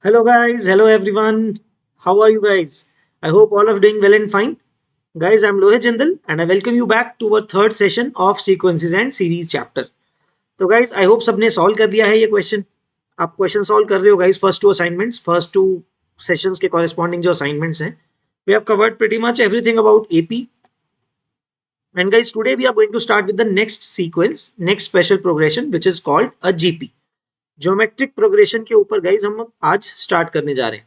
Hello guys, hello everyone. How are you guys? I hope all are doing well and fine. Guys, I'm Lohit Jindal and I welcome you back to our third session of sequences and series chapter. तो guys, I hope सबने solve कर दिया है ये question. आप question solve कर रहे हो guys first two assignments, first two sessions के corresponding जो assignments हैं. We have covered pretty much everything about AP. And guys, today we are going to start with the next sequence, next special progression which is called a GP. Geometric progression के ऊपर guys हम आज start करने जा रहे हैं.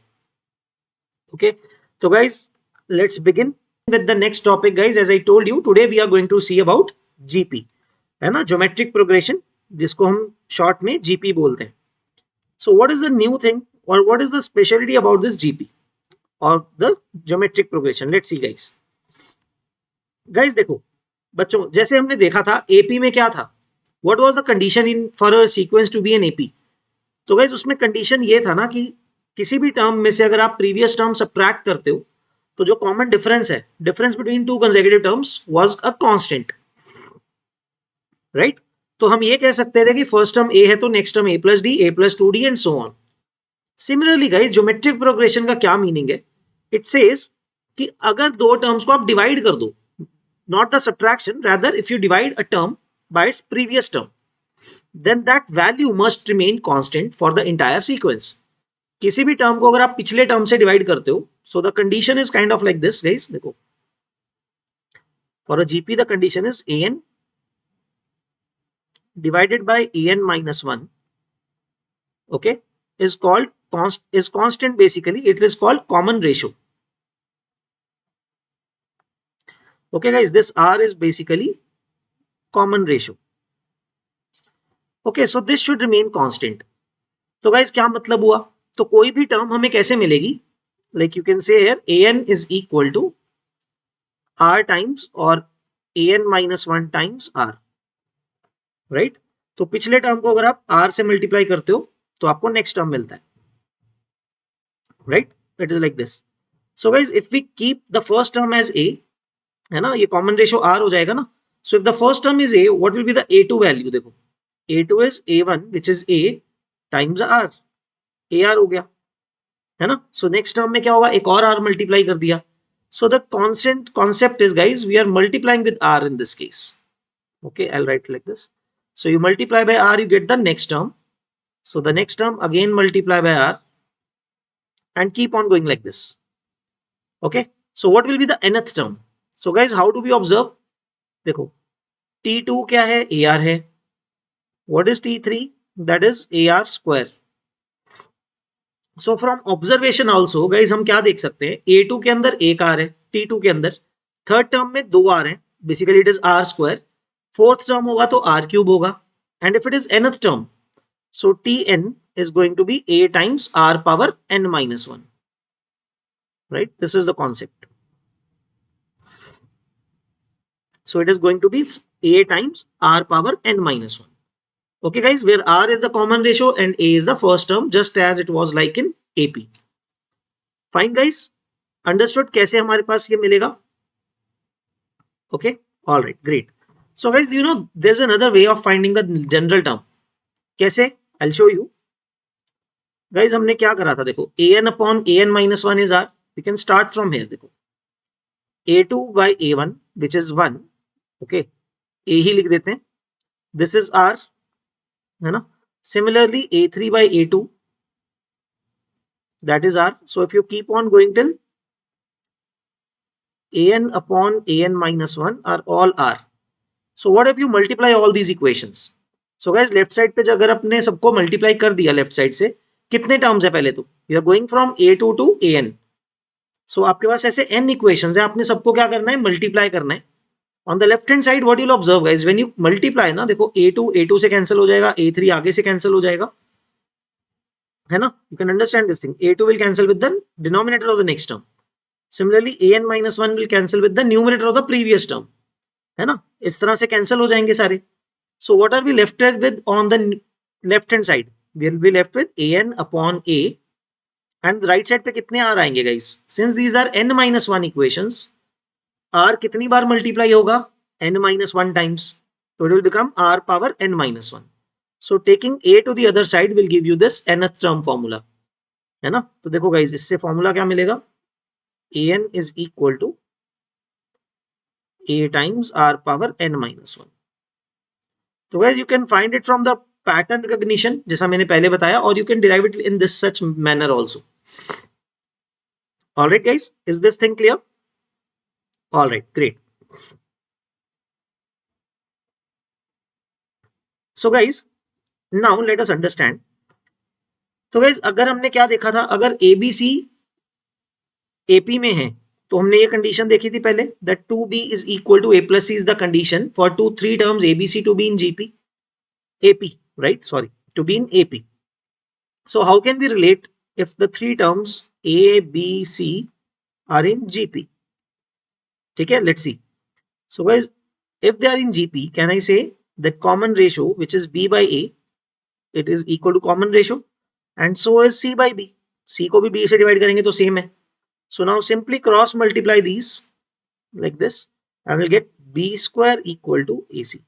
Okay, so guys, let's begin with the next topic guys. As I told you, today we are going to see about GP, है ना, geometric progression, जिसको हम short में GP बोलते हैं. So what is the new thing or what is the specialty about this GP or the geometric progression? Let's see guys. Guys देखो बच्चों, जैसे हमने देखा था AP में क्या था, what was the condition in for a sequence to be an AP. तो गाइज उसमें कंडीशन ये था ना कि किसी भी टर्म में से अगर आप प्रीवियस टर्म सब्ट्रैक्ट करते हो तो जो कॉमन डिफरेंस है, difference between two consecutive terms was a constant, right. तो हम ये कह सकते थे कि फर्स्ट टर्म ए है तो next term A plus two D and so on. Similarly guys geometric progression का क्या मीनिंग है? इट सेज कि अगर दो टर्म्स को आप डिवाइड कर दो, not the subtraction, rather if you divide a term by its previous term, then that value must remain constant for the entire sequence. किसी भी टर्म को अगर आप पिछले टर्म से डिवाइड करते हो, so the condition is kind of like this guys. देखो, for a GP the condition is an divided by an minus 1, okay, is called constant. Basically it is called common ratio. Okay guys, this R is basically common ratio. Okay, so this should remain constant. तो guys क्या मतलब हुआ? तो कोई भी term हमें कैसे मिलेगी? Like you can say here an is equal to r times or an minus 1 times r, right? तो पिछले टर्म को अगर आप r से मल्टीप्लाई करते हो तो आपको नेक्स्ट टर्म मिलता है, right? It is like this. So guys, if we keep the first term as a, है ना, ये कॉमन रेशियो r हो जाएगा ना. So if the first term is a, what will be the a2 value? देखो, a2 is a1 which is a times r, ar हो गया, है ना. सो नेक्स्ट टर्म में क्या होगा, एक और r मल्टीप्लाई कर दिया. So the constant concept is guys we are multiplying with r in this case. Okay, I'll write like this. So you multiply by r, you get the next term. So the next term again multiply by r and keep on going like this. Okay, so what will be the nth term? So guys, how do we observe? देखो, t2 क्या है, ar है. What is t3? That is ar square. So from observation also guys हम क्या देख सकते हैं, A2 के अंदर एक आर है, T2 के अंदर थर्ड टर्म में दो आर है, basically it is r square. Fourth term होगा तो आर क्यूब होगा. And if it is nth term, so Tn is going to be a times r power n minus 1, right? This is the concept. So it is going to be a times r power n minus 1. Okay guys, where r is the common ratio and a is the first term, just as it was like in AP. Fine guys, understood कैसे हमारे पास ये मिलेगा? Okay, all right, great. So guys, you know there's another way of finding the general term. कैसे? I'll show you. Guys, हमने क्या करा था, देखो, an upon an minus 1 is r. We can start from here. देखो, a2 by a1 which is 1. Okay, a ही लिख देते हैं. This is r, है ना. Similarly a3 by a2, that is r. So if you keep on going till an upon an minus 1 are all r. So what if you multiply all these equations? So guys, left side पे अगर अपने सबको multiply कर दिया left side से, कितने terms है पहले तो, we are going from a2 to an. सो आपके पास ऐसे n इक्वेशंस है, आपने सबको क्या करना है, मल्टीप्लाई करना है. On the left hand side what you will observe guys, when you multiply ना, देखो a2 से कैंसिल हो जाएगा, a3 आगे से कैंसिल हो जाएगा, है ना. You can understand this thing. a2 will cancel with the denominator of the next term. Similarly an minus 1 will cancel with the numerator of the previous term, है ना. इस तरह से कैंसिल हो जाएंगे सारे. So what are we left with on the left hand side? We will be left with an upon a, and right side पे कितने r आएंगे guys? Since these are n minus 1 equations, r कितनी बार multiply होगा? n minus 1 times. So it will become r power n minus 1. So taking a to the other side will give you this nth term formula. है ना। तो देखो guys, इससे formula क्या मिलेगा, an is equal to a times r power n minus 1. तो guys you can find it from the pattern recognition, जैसा मैंने पहले बताया, और you can derive it in this such manner also. Alright guys, is this thing clear? Alright, great. So guys now let us understand. तो guys अगर हमने क्या देखा था, अगर एबीसी एपी में है तो हमने ये कंडीशन देखी थी पहले, that 2b is equal to a plus c is the condition for 3 terms abc to be in gp ap, right? Sorry, to be in ap. So how can we relate if the 3 terms a b c are in gp? ठीक है, let's see. So guys, if they are in gp, can I say that common ratio which is b by a, it is equal to common ratio, and so is c by b. c को भी b से divide करेंगे तो same है. So now simply cross multiply these like this and we'll get b square equal to ac.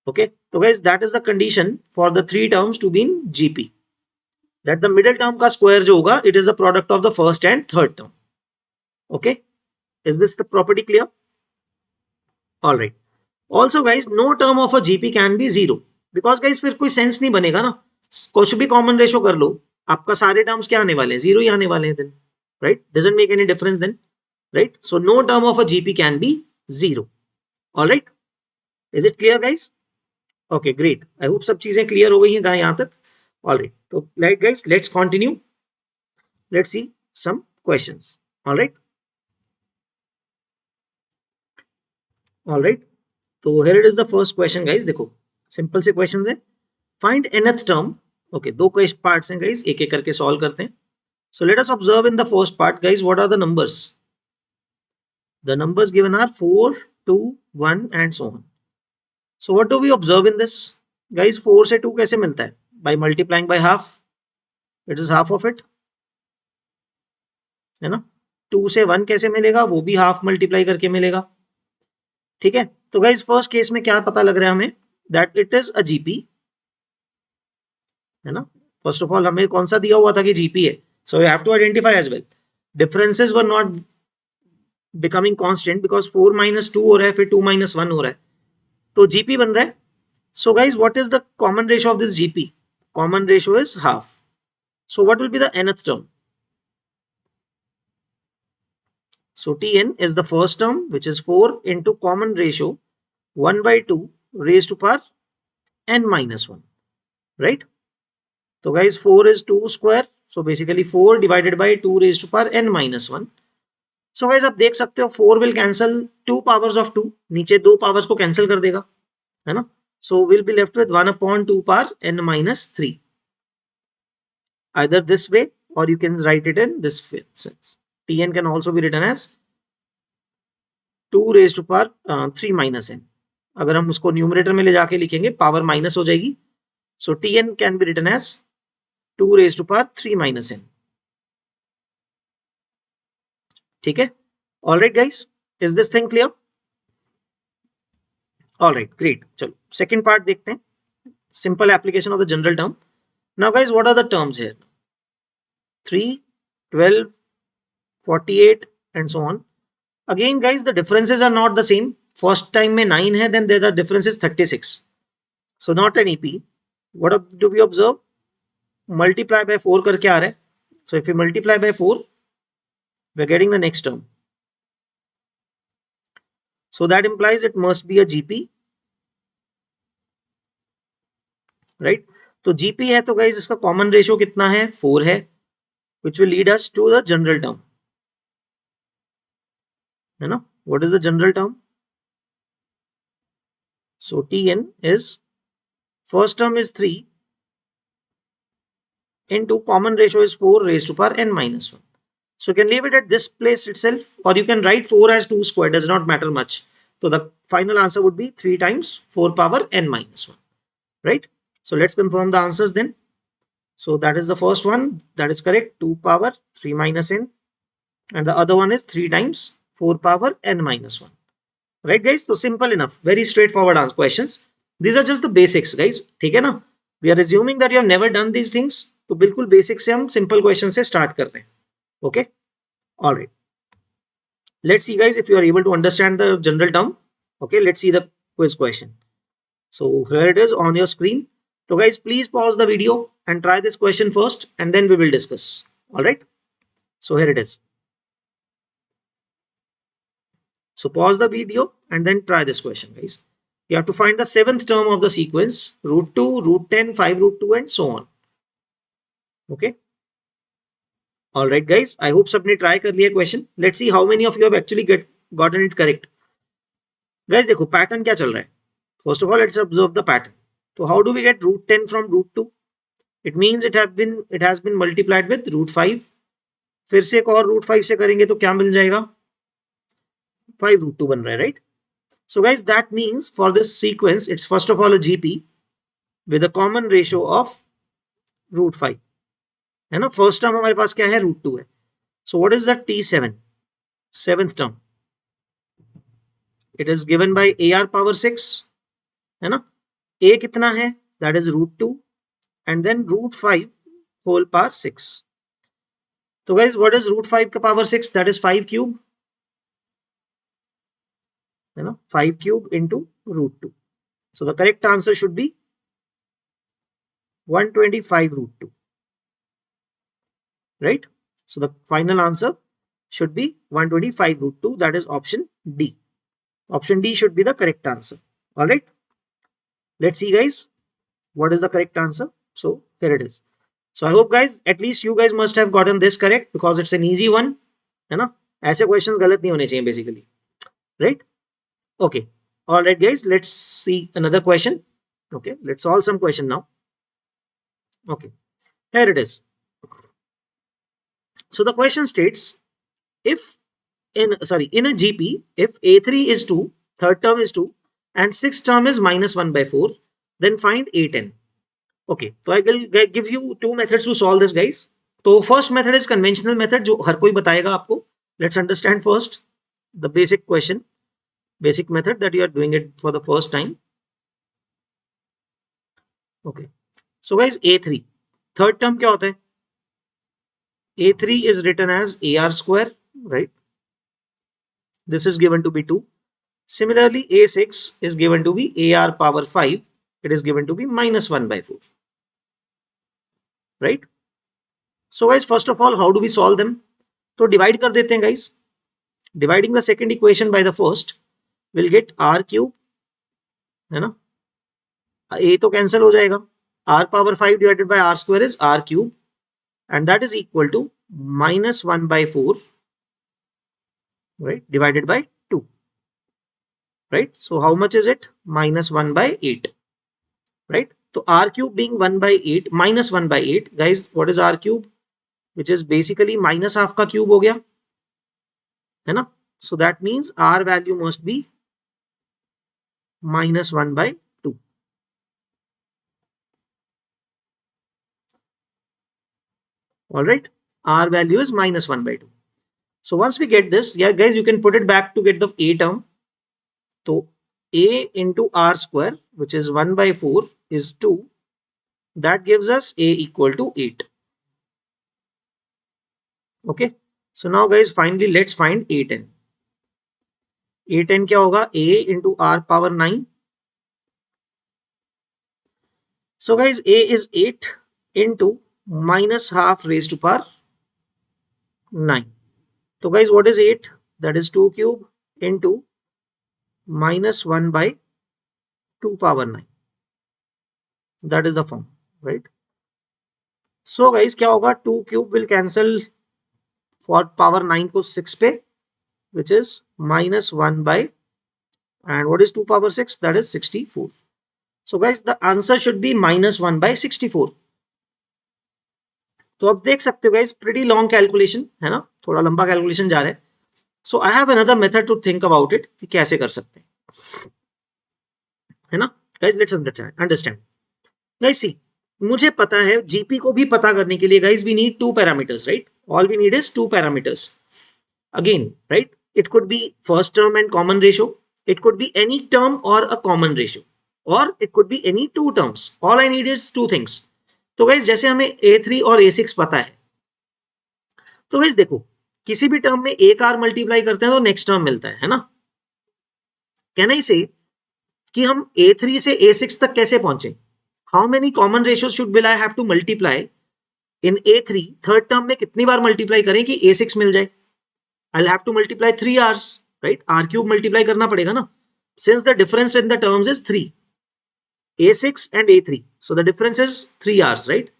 Okay, so guys that is the condition for the 3 terms to be in gp, that the middle term का square जो होगा, it is the product of the first and third term. Okay, is this the property clear? All right. Also guys, no term of a gp can be zero, because guys फिर कोई sense नहीं बनेगा ना, कुछ भी common ratio कर लो, आपका सारे टर्म्स क्या आने वाले हैं, जीरो ही आने वाले हैं then, right? Doesn't make any difference then, right? So no term of a gp can be zero. All right, is it clear guys? Okay, great. I hope सब चीजें क्लियर हो गई हैं यहाँ तक. All right, so like guys, let's continue. Let's see some questions. All right. All right. So here it is the first question guys. देखो simple से questions है. Find nth term. Okay, दो पार्ट्स हैं guys, एक एक करके solve करते हैं. So let us observe in the first part guys, what are the numbers? The numbers given are 4, 2, 1 and so on. So what do we observe in this guys? 4 से 2 कैसे मिलता है? By multiplying by half. It is half of it, है ना. 2 से 1 कैसे मिलेगा? वो भी हाफ मल्टीप्लाई करके मिलेगा. ठीक है, तो गाइज फर्स्ट केस में क्या पता लग रहा है हमें, that it is a GP, है ना. फर्स्ट ऑफ ऑल हमें कौन सा दिया हुआ था कि जीपी है, so you have to identify as well. Differences were not becoming constant because 4 minus 2 हो रहा है, फिर 2 माइनस 1 हो रहा है, तो जीपी बन रहा है. So guys what is the common ratio of this GP? Common ratio is half. So what will be the nth term? So Tn is the first term, which is 4 into common ratio 1 by 2 raised to power n minus 1, right? So guys 4 is 2 square, so basically 4 divided by 2 raised to power n minus 1. So guys आप देख सकते हो 4 will cancel 2 powers of 2, नीचे 2 powers को cancel कर देगा, है ना. So we'll be left with 1 upon 2 power n minus 3. Either this way or you can write it in this sense. Tn can also be written as 2 raised to power 3 minus n. अगर हम उसको numerator में ले जाके लिखेंगे power minus हो जाएगी. So Tn can be written as 2 raised to power 3 minus n. ठीक है, all right guys, is this thing clear? All right, great. चलो सेकेंड पार्ट देखते हैं, simple application of the general term. Now guys what are the terms here? 3, 12, 48 and so on. Again guys the differences are not the same. First time में 9 है, then the difference is 36, so not an EP. What do we observe? Multiply by 4 करके आ रहा है, so if we multiply by 4 we are getting the next term, so that implies it must be a GP, right? तो GP है तो guys इसका common ratio कितना है? 4 है, which will lead us to the general term, है ना. What is the general term? So Tn is first term is 3 into common ratio is 4 raised to power n minus 1. So you can leave it at this place itself, or you can write 4 as 2 square, does not matter much. So the final answer would be 3 times 4 power n minus 1, right? So let's confirm the answers then. So that is the first one, that is correct, 2 power 3 minus n, and the other one is 3 times 4 power n minus 1, right guys? So simple enough, very straightforward questions. These are just the basics guys, ठीक है ना. We are assuming that you have never done these things, तो बिल्कुल basic से हम simple question से start कर रहे हैं. Okay, alright. Let's see guys if you are able to understand the general term. Okay, let's see the quiz question. So here it is on your screen. So guys, please pause the video and try this question first and then we will discuss. All right. So here it is. So pause the video and then try this question guys. You have to find the seventh term of the sequence, root 2, root 10, 5 root 2 and so on. Okay. All right guys, I hope सबने try कर लिया question. Let's see how many of you have actually gotten it correct. Guys देखो pattern क्या चल रहा है. First of all, let's observe the pattern. So how do we get root 10 from root 2? It means it has been multiplied with root 5. फिर से एक और root 5 से करेंगे तो क्या मिल जाएगा? 5 root 2 बन रहा है, right? So guys, that means for this sequence, it's first of all a GP with a common ratio of root 5. है ना? First term हमारे पास क्या है? root 2 है. So what is the T7? Seventh term. It is given by AR power 6. है ना? A कितना है? That is root 2 and then root 5 whole power 6. So guys, what is root 5 ka power 6? That is 5 cube. You know, 5 cube into root 2. So the correct answer should be 125 root 2. Right? So the final answer should be 125 root 2. That is option D. Option D should be the correct answer. Alright. Let's see guys. What is the correct answer? So here it is. So I hope guys, at least you guys must have gotten this correct because it's an easy one. है ना? ऐसे questions गलत नहीं होने चाहिए basically. Right? Okay. Alright guys, let's see another question. Okay, let's solve some question now. Okay, here it is. So the question states, if in a GP, if A3 is 2, third term is 2 and sixth term is minus 1 by 4, then find A10. Okay, so I will give you two methods to solve this guys. So first method is conventional method जो हर कोई बताएगा आपको. Let's understand first the basic question, basic method that you are doing it for the first time. Okay, so guys A3 third term क्या होता है? A3 is written as AR square, right? This is given to be 2. Similarly, A6 is given to be AR power 5. It is given to be minus 1 by 4. Right? So guys, first of all, how do we solve them? So divide कर देते हैं guys. Dividing the second equation by the first, we'll get R cube. है ना? A तो cancel हो जाएगा. R power 5 divided by R square is R cube. And that is equal to minus 1 by 4, right, divided by 2, right? So how much is it? Minus 1 by 8, right? So R cube being 1 by 8 minus 1 by 8, guys, what is R cube? Which is basically minus half का cube हो गया, है ना? So that means R value must be minus 1 by 2. All right, R value is minus 1 by 2. So once we get this, yeah guys, you can put it back to get the A term. So A into R square, which is 1 by 4 is 2. That gives us A equal to 8. Okay. So now guys, finally let's find A10. A10 क्या होगा? A into R power 9. So guys, A is 8 into minus half raised to power 9. So guys, what is 8? That is 2 cube into minus 1 by 2 power 9. That is the form, right? So guys, क्या होगा? 2 cube will cancel for power 9 को 6 पे, which is minus 1 by, and what is 2 power 6? That is 64. So guys, the answer should be minus 1 by 64. तो अब देख सकते हो guys, pretty long calculation है ना, थोड़ा लंबा calculation जा रहा है. So I have another method to think about it कि कैसे कर सकते हैं, है ना guys. Let's understand. Guys see, मुझे पता है GP को भी पता करने के लिए guys we need two parameters, right? All we need is two parameters. Again, right? It could be first term and common ratio. It could be any term or a common ratio, or it could be any two terms. All I need is two things. तो guys जैसे हमें A3 और A6 पता है, तो guys देखो किसी भी टर्म में एक आर मल्टीप्लाई करते हैं तो नेक्स्ट टर्म मिलता है ना। कहना ही से कि हम A3 से A6 तक कैसे पहुंचे, how many common ratios should will I have to multiply in A3, third term में कितनी बार मल्टीप्लाई करें कि A6 मिल जाए। I have to multiply 3 hours, right, r cube multiply करना पड़ेगा ना, since the difference in the terms is 3, A6 and A3, so the difference is 3 hours, right?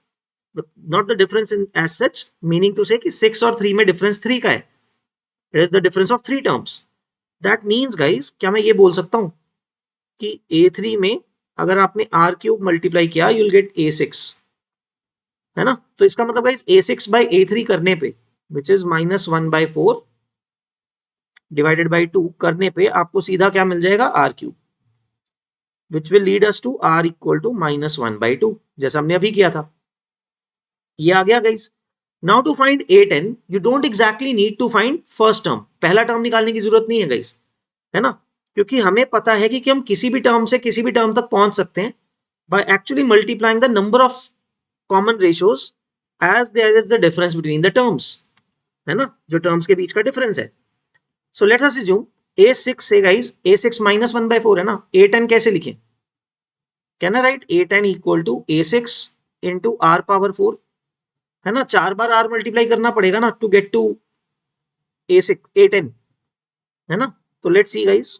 Not the difference in as such, meaning to say कि 6 और 3 में difference 3 का है, it is the difference of 3 terms. That means guys, क्या मैं ये बोल सकता हूँ कि A3 में अगर आपने R क्यूब मल्टीप्लाई किया you'll get A6, है ना। तो इसका मतलब गाइस A6 by A3 करने पे which is -1/4 divided by 2 करने पे आपको सीधा क्या मिल जाएगा, R cube, which will lead us to R equal to -1/2, जैसा हमने अभी किया था। ये आ गया guys. Now to find A10 you don't exactly need to find first term, पहला टर्म निकालने की जरूरत नहीं है गाइस, है ना, क्योंकि हमें पता है कि हम किसी भी टर्म से किसी भी टर्म तक पहुंच सकते हैं by actually multiplying the number of common ratios as there is the difference between the terms, है ना, जो टर्म्स के बीच का डिफरेंस है। So let's us assume A6 से गाइस A6 -1/4 है ना, A10 कैसे लिखें, can I write A10 equal to A6 into R power 4, है ना, 4 बार R मल्टीप्लाई करना पड़ेगा ना टू गेट टू A10, है ना। तो let's see guys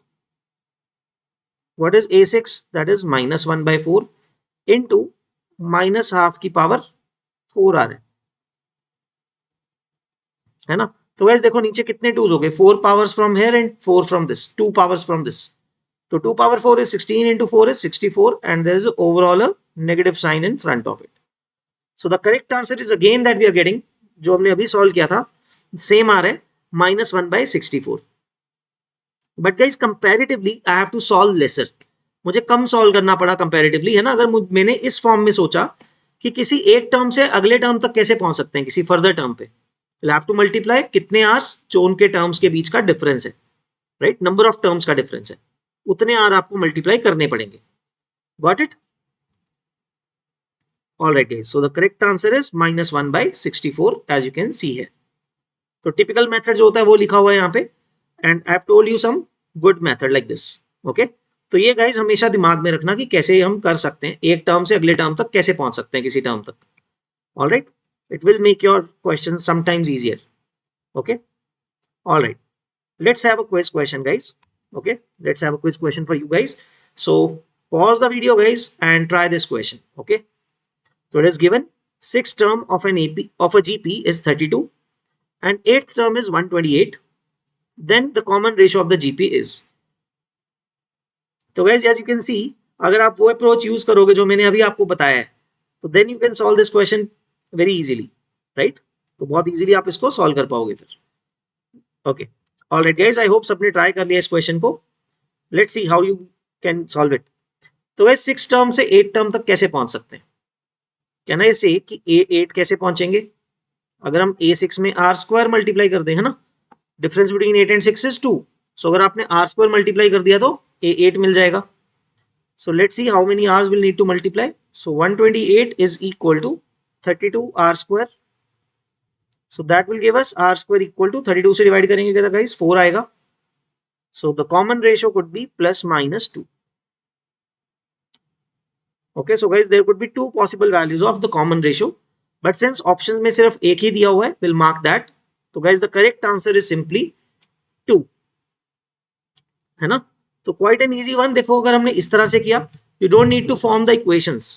what is A6, that is -1/4 into -½ की पावर 4 आ रहा है ना। तो गाइस देखो नीचे कितने टूज हो गए, 4 powers from here and 4 from this, 2 powers from this, तो 2 power 4 is 16 into 4 is 64 and there is overall a negative sign in front of it. So the correct answer is again that we are getting, जो हमने अभी solve किया था same आ रहा है -1/64, but guys comparatively I have to solve lesser, मुझे कम solve करना पड़ा कंपैरेटिवली, है ना। अगर मैंने इस फॉर्म में सोचा कि किसी एक टर्म से अगले टर्म तक कैसे पहुंच सकते हैं, किसी फर्दर टर्म पे, आई हैव टू मल्टीप्लाई कितने आर्स जो उनके टर्म्स के बीच का डिफरेंस है, राइट, नंबर ऑफ टर्म्स का डिफरेंस है, उतने आर आपको मल्टीप्लाई करने पड़ेंगे। Got it? All right guys, so the correct answer is -1/64 as you can see here. तो टिपिकल मेथड जो होता है वो लिखा हुआ है यहाँ पे, and I have told you some good method like this, okay. तो ये गाइज हमेशा दिमाग में रखना कि कैसे हम कर सकते हैं, एक टर्म से अगले टर्म तक कैसे पहुंच सकते हैं किसी टर्म तक। All right, it will make your question sometimes easier, okay. All right, let's have a quiz question guys, okay, let's have a quiz question for you guys. So pause the video guys and try this question, okay. So it is given sixth term of an AP of a GP is 32 and eighth term is 128, then the common ratio of the GP is, तो guys as you can see अगर आप वो approach use करोगे जो मैंने अभी आपको बताया है तो then you can solve this question very easily, right, तो बहुत easily आप इसको solve कर पाओगे फिर, okay. All right guys, I hope सबने ट्राई कर लिया इस क्वेश्चन को, let's see how you can solve it. तो guys 6 टर्म से 8 टर्म तक कैसे पहुंच सकते हैं, कहना ऐसे कि A8 कैसे पहुंचेंगे, अगर हम A6 में R² मल्टीप्लाई कर दें, है ना, डिफरेंस बिटवीन 8 एंड 6 इज 2, सो अगर आपने R² मल्टीप्लाई कर दिया तो A8 मिल जाएगा। So let's see how many r's will need to multiply, so 128 is equal to 32 R², so that will give us R² equal to 32 से डिवाइड करेंगे क्या गाइस 4 आएगा, so the common ratio could be +-2, okay. So guys there could be two possible values of the common ratio, but since options में सिर्फ एक ही दिया हुआ है we'll mark that. तो guys the correct answer is simply 2, है ना। तो quite an easy one, देखो अगर हमने इस तरह से किया you don't need to form the equations,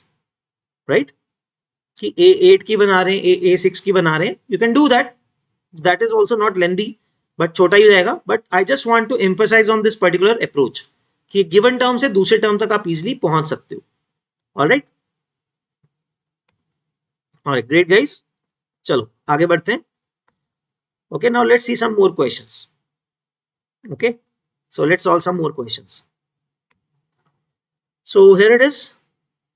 right, कि A8 की बना रहे हैं A6 की बना रहे हैं, you can do that, that is also not lengthy but छोटा ही रहेगा, but I just want to emphasize on this particular approach कि given term से दूसरे term तक आप easily पहुंच सकते हो। alright, alright, great guys, चलो आगे बढ़ते हैं, okay. Now let's see some more questions, okay, so let's solve some more questions. So here it is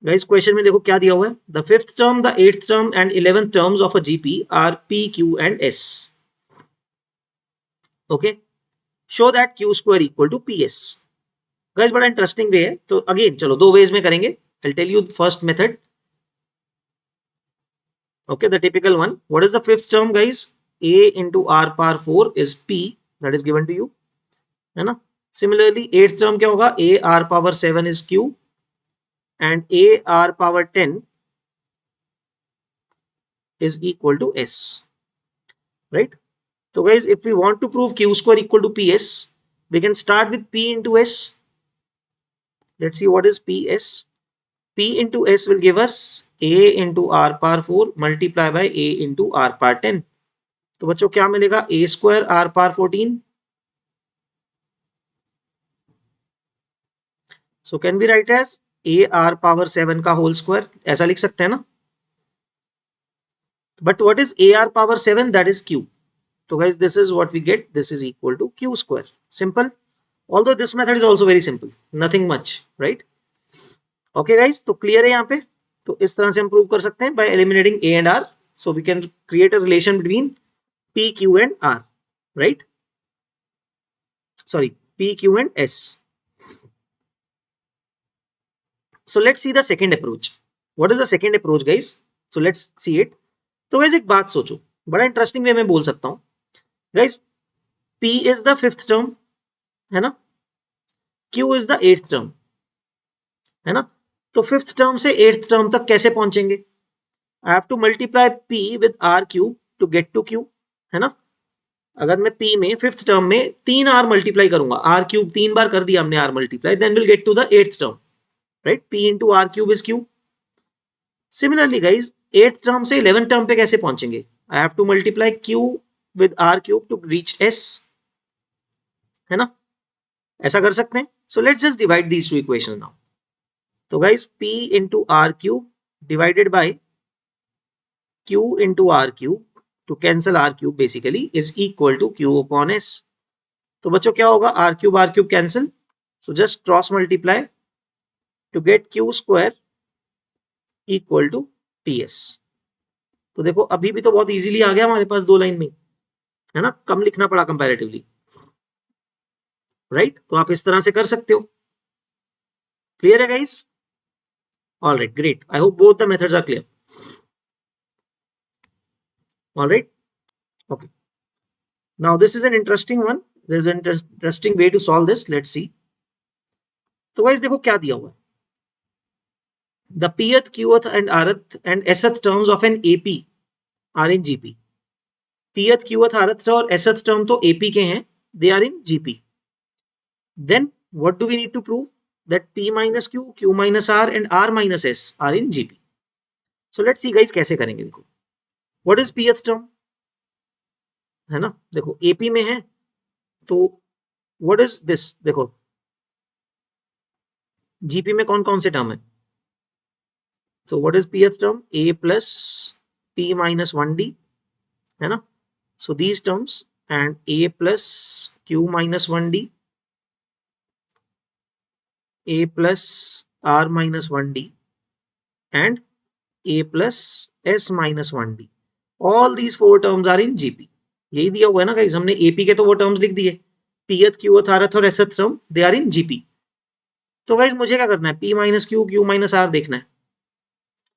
guys, question में देखो क्या दिया हुआ है, the 5th term, the 8th term and 11th terms of a GP are P, Q and S, okay, show that Q² equal to PS। Guys बड़ा interesting way है, तो again चलो दो वेज में करेंगे, I tell you first method, Okay, the typical one. What is the fifth term, guys? A into r power 4 is p, that is given to you, है ना? Similarly, eighth term क्या होगा? A r power 7 is q and A r power 10 is equal to s, right? So guys, if we want to prove q square equal to ps, we can start with p into s. Let's see what is ps. P into s will give us a into r power 4 multiply by a into r power 10. तो बच्चों क्या मिलेगा? a square r power 14. So can we write as a r power 7 का whole square? ऐसा लिख सकते हैं ना? But what is a r power 7? That is q. So guys, this is what we get. This is equal to q square. Simple. Although this method is also very simple. Nothing much, right? Okay guys, तो clear है यहाँ पे? तो इस तरह से हम prove कर सकते हैं by eliminating a and r. So we can create a relation between p, q and r, right? Sorry, p, q and s. So let's see the second approach. What is the second approach, guys? So let's see it. तो guys एक बात सोचो, बड़ा interesting वे में बोल सकता हूँ. Guys, p is the fifth term, है ना? q is the eighth term, है ना? तो फिफ्थ टर्म से एट्थ टर्म तक कैसे पहुंचेंगे? I have to multiply p with r cube to get to q, है ना? अगर मैं p में फिफ्थ टर्म में 3 r मल्टीप्लाई करूंगा, r क्यूब 3 बार कर दिया हमने r multiply, then will get to the eighth term, right? p into r cube is q. Similarly guys, eighth term से 11th टर्म पे कैसे पहुंचेंगे? I have to multiply q with r cube to reach s, है ना? ऐसा कर सकते हैं. So let's just divide these two equations now. तो guys p into r cube divided by q into r cube to cancel r cube basically is equal to q upon s. तो बच्चों क्या होगा? r cube cancel, so just cross multiply to get q square equal to ts. तो देखो अभी भी तो बहुत इजीली आ गया हमारे पास दो लाइन में, है ना? कम लिखना पड़ा कंपैरेटिवली, राइट? तो आप इस तरह से कर सकते हो. क्लियर है guys? All right, great. I hope both the methods are clear. All right. Okay. Now this is an interesting one. There is an interesting way to solve this. Let's see. तो guys देखो क्या दिया हुआ है. The pth, qth and rth and sth terms of an AP are in GP. pth, qth, rth और sth term तो AP के हैं. They are in GP. Then what do we need to prove? That p minus q, q minus r and r minus s are in GP. So let's see guys कैसे करेंगे. देखो what is pth term, है ना? देखो AP में है तो what is this? देखो GP में कौन कौन से टर्म है? So what is pth term? A plus p minus 1d, है ना? So these terms and a plus q minus 1d, a plus r minus 1d and a plus s minus 1d. All these four terms are in GP. यही दिया हुआ है ना guys, हमने AP के तो वो टर्म्स लिख दिए. pth, qth, rth और sth term they are in GP. तो गाइस मुझे क्या करना है? p minus q, q minus r देखना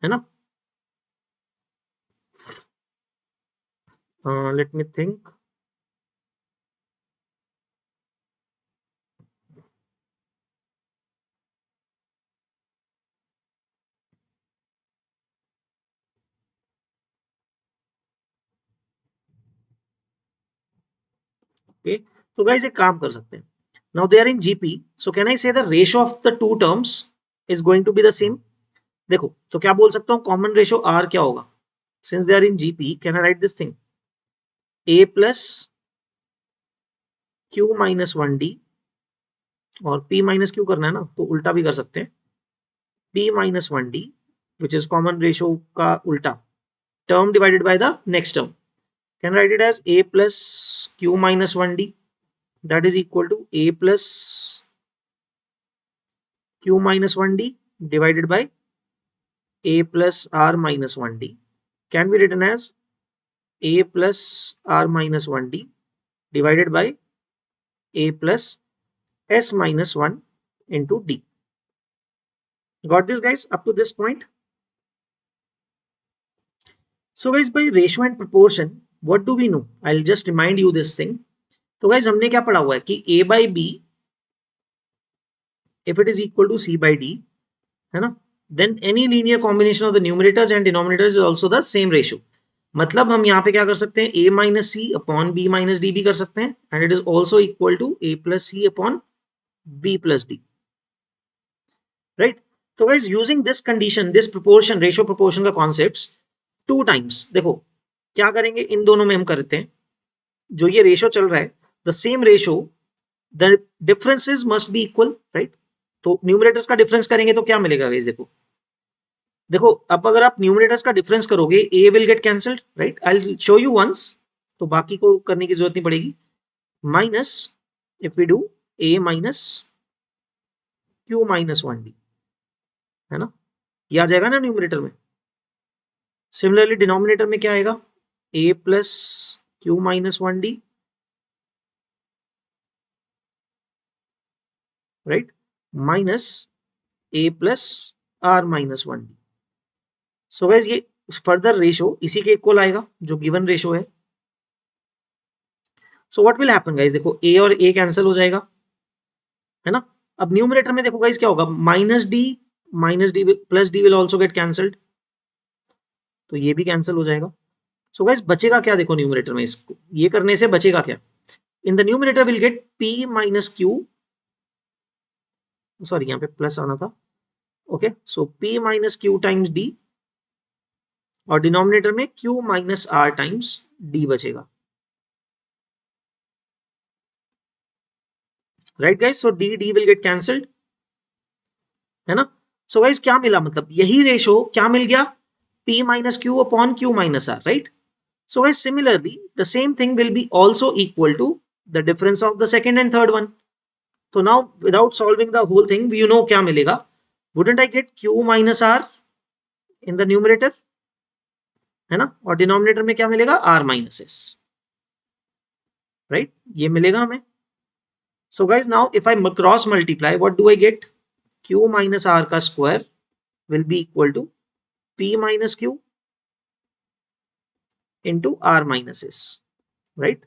है ना? Let me think. Okay, तो गाइस एक काम कर सकते हैं. Now they are in GP, so can I say the ratio of the two terms is going to be the same? देखो तो क्या बोल सकता हूँ, कॉमन रेशियो R क्या होगा? Since they are in GP, can I write this thing? A plus Q minus 1D और P minus Q करना है ना, तो उल्टा भी कर सकते हैं. P minus 1D which is common ratio का उल्टा, term divided by the next term. Can write it as A plus Q minus 1D, that is equal to A plus Q minus 1D divided by A plus R minus 1D, can be written as A plus R minus 1D divided by A plus S minus 1 into D. Got this guys up to this point? So guys, by ratio and proportion, what do we know? I'll just remind you this thing. तो guys, हमने क्या पढ़ा हुआ है कि a by b if it is equal to c by d, है ना, then any linear combination of the numerators and denominators is also the same ratio. मतलब हम यहाँ पे क्या कर सकते हैं, a minus c upon b minus d भी कर सकते हैं, and it is also equal to a plus c upon b plus d, right? तो guys, using this condition, this proportion, ratio proportion का concepts टू टाइम्स, देखो क्या करेंगे, इन दोनों में हम करते हैं, जो ये रेशो चल रहा है, the same ratio, the differences must be equal, right? तो न्यूमरेटर्स का डिफरेंस करेंगे तो क्या मिलेगा गाइस, देखो देखो अब अगर आप न्यूमरेटर्स का डिफरेंस करोगे, a will get cancelled, right? I will show you once, तो बाकी को करने की जरूरत नहीं पड़ेगी. Minus if we do a minus q minus 1d, है ना, ये आ जाएगा ना न्यूमरेटर में. सिमिलरली डिनोमिनेटर में क्या आएगा, a plus Q minus 1d, right, minus a plus r minus 1d. So guys, ये फर्दर रेशो इसी के इक्वल आएगा जो गिवन रेशो है. So what will happen guys, देखो a और a कैंसिल हो जाएगा, है ना. अब न्यूमरेटर में देखो गाइस क्या होगा, minus D plus D will also get cancelled, तो ये भी कैंसिल हो जाएगा. सो गाइस बचेगा क्या, देखो न्यूमरेटर में इसको ये करने से बचेगा क्या, in the numerator will get p minus Q, sorry यहाँ पे प्लस आना था, ओके, सो p minus Q times d, और डिनोमिनेटर में q minus r times d बचेगा, right guys. So d will get cancelled, है ना. सो गाइस क्या मिला, मतलब यही रेशो क्या मिल गया, p minus Q upon q minus r, right. So guys, similarly, the same thing will be also equal to the difference of the second and third one. So now, without solving the whole thing, you know क्या मिलेगा, wouldn't I get q minus r in the numerator, है ना, और denominator में क्या मिलेगा, r minus s, right? ये मिलेगा हमें. So guys, now if I cross multiply, what do I get, q minus r का square will be equal to p minus q into r minus s, right?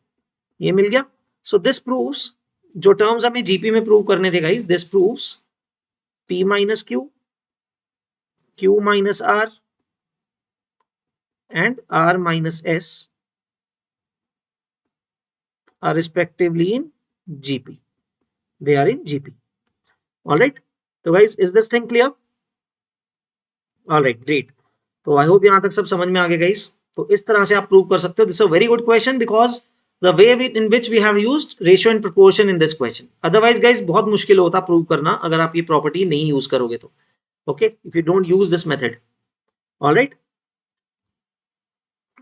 ये मिल गया. So this proves, जो terms हमें GP में prove करने थे guys, this proves p minus Q, q minus r and r minus s are respectively in GP. They are in GP. All right. So guys, is this thing clear? All right, great. तो I hope यहां तक सब समझ में आ गया guys. तो इस तरह से आप प्रूव कर सकते हो. This is a very good question because the way in which we have used ratio and proportion in this question. Otherwise guys बहुत मुश्किल होता प्रूव करना अगर आप ये प्रॉपर्टी नहीं यूज करोगे तो. Okay, if you don't use this method. All right.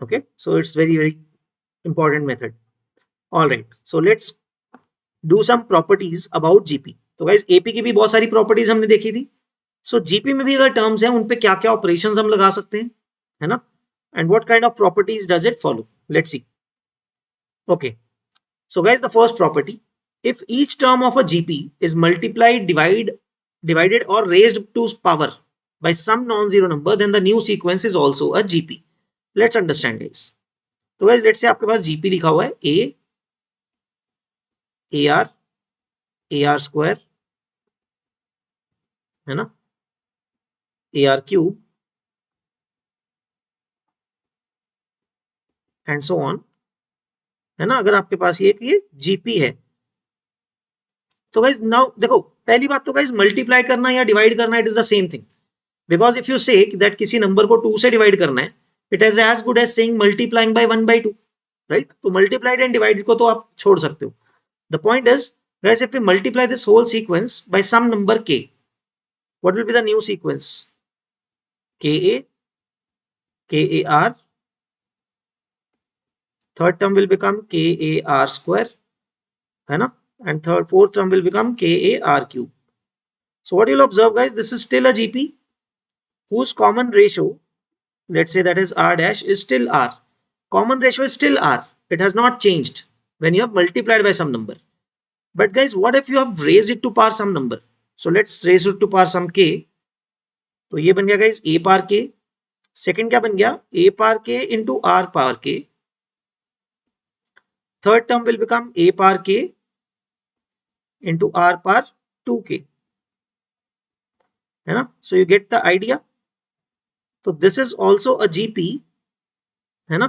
Okay, so it's very important method. All right, so let's do some properties about GP. तो guys AP की भी बहुत सारी प्रॉपर्टीज हमने देखी थी. So GP में भी अगर टर्म्स हैं उन पे क्या क्या ऑपरेशंस हम लगा सकते हैं, है ना, and what kind of properties does it follow? Let's see. Okay, so guys, the first property, if each term of a GP is multiplied, divided or raised to power by some non-zero number, then the new sequence is also a GP. Let's understand guys. तो guys, let's say आपके पास GP लिखा हुआ है A, AR, AR square, है ना, AR cube and so on, है ना. अगर आपके पास ये GP है तो गाइज नाउ देखो, पहली बात तो गाइज मल्टीप्लाई करना या डिवाइड करना, it is the same thing. Because if you say that किसी नंबर को 2 से डिवाइड करना है, it is as good as saying multiplying by 1/2, right. तो मल्टीप्लाइड एंड डिवाइडेड को तो आप छोड़ सकते हो. The point is guys, if we multiply this whole sequence by some number k, what will be the new sequence, ka, kar, third term will become kar square, है ना, and fourth term will become kar cube. So what you'll observe guys, this is still a GP whose common ratio, let's say that is r dash, is still r. Common ratio is still r. It has not changed when you have multiplied by some number. But guys, what if you have raised it to power some number? So let's raise it to power some k. तो ये बन गया guys a power k, second क्या बन गया, a power k into r power k. Third term will become a power k into r power 2k, है ना. So you get the idea. तो this is also a GP, है ना.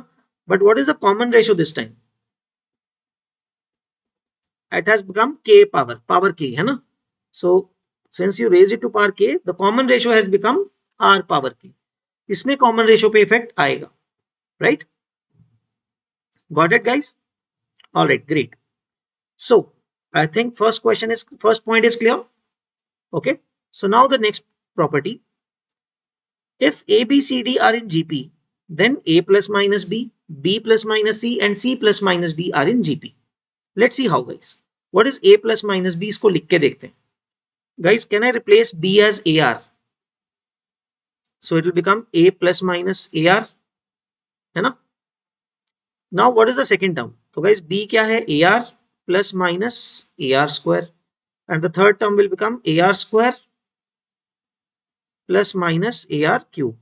But what is the common ratio this time, it has become k power k, है ना. So since you raise it to power k, the common ratio has become r power k. इसमें common ratio पे effect आएगा, right? Got it, guys? All right, great. So I think first point is clear. Okay. So now the next property. If a, b, c, d are in gp, then a plus minus b plus minus c, and c plus minus d are in gp. Let's see how, guys. What is a plus minus b? इसको लिख के देखते हैं. Guys, can I replace b as AR? So it will become a plus minus AR, है ना. Now what is the second term? तो guys b क्या है, AR plus minus AR square, and the third term will become AR square plus minus AR cube.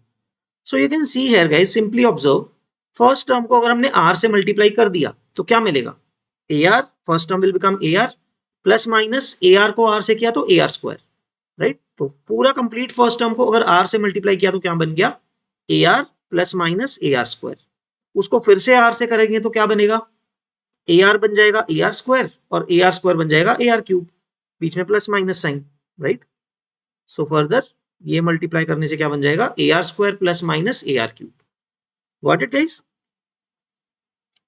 So you can see here, guys, simply observe, first term को अगर हमने r से multiply कर दिया तो क्या मिलेगा, AR, first term will become AR plus minus AR को r से किया तो AR square, राइट. तो पूरा कंप्लीट फर्स्ट टर्म को अगर r से मल्टीप्लाई किया तो क्या बन गया, AR plus minus AR square. उसको फिर से r से करेंगे तो क्या बनेगा, AR बन जाएगा AR स्क्वायर और AR स्क्वायर बन जाएगा AR क्यूब, बीच में plus minus sign, right. So further ये मल्टीप्लाई करने से क्या बन जाएगा, AR square plus minus AR cube. Got it, guys?